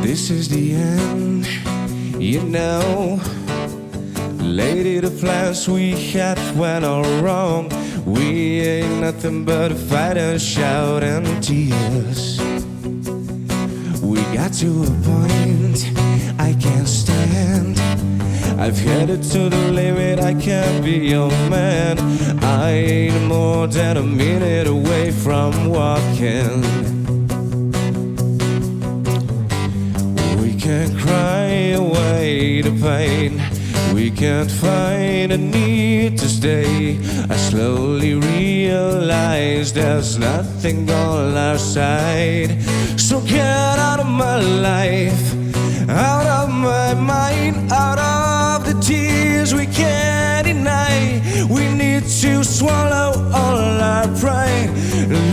This is the end, you know. Lady, the plans we had went all wrong. We ain't nothing but a fight and shout and tears. We got to a point I can't stand. I've headed to the limit, I can't be your man. I ain't more than a minute away from walking. We can't cry away the pain. We can't find a need to stay. I slowly realize there's nothing on our side. So get out of my life, out of my mind, out of the tears we can't deny. We need to swallow all our pride,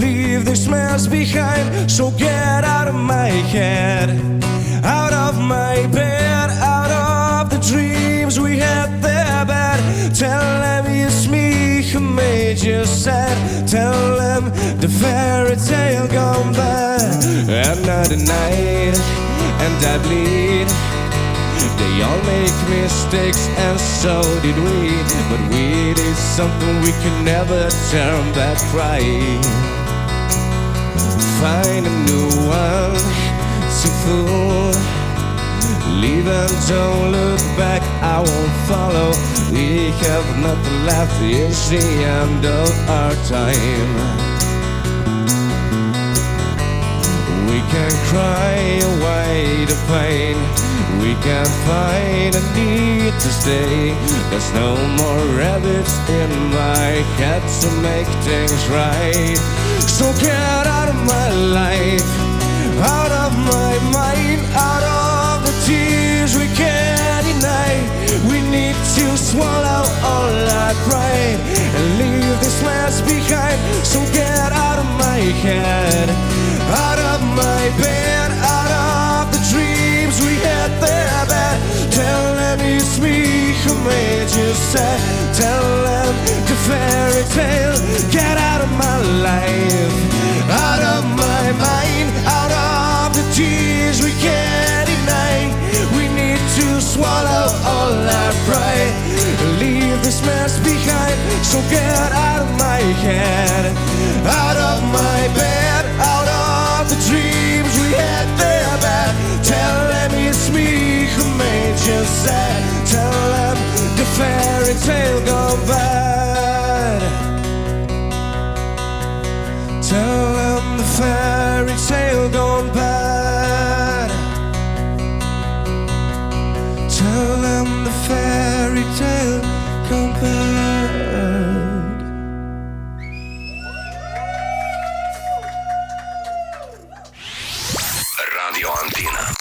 leave this mess behind. So get out of my head, out of my bed, out of the dreams we had there bad. Tell them it's me who made you sad. Tell them the fairy tale gone bad. Another night and I bleed. They all make mistakes and so did we. But we did something we could never turn back right. Find a new one to fool. Leave and don't look back, I won't follow. We have nothing left, it's the end of our time. We can cry away the pain. We can't find a need to stay. There's no more rabbits in my head to make things right. So get out of my life, out of my mind, out of the tears we can't deny. We need to swallow all our pride and leave this mess behind. So get out of my head, out of my bed, out of the dreams we had there bad. Tell them it's me who made you sad. Tell them the fairy tale. Get out of my life, out of my mind, out of the tears we can't deny. We need to swallow all our pride, leave this mess behind. So get out of my head, out of my bed, out of the dreams we had there bad. Tell them it's me who made you sad. Tell them the fairy tale gone bad. Tell them the fairy tale gone bad. Tell them the fairy tale gone bad. Radio Antena.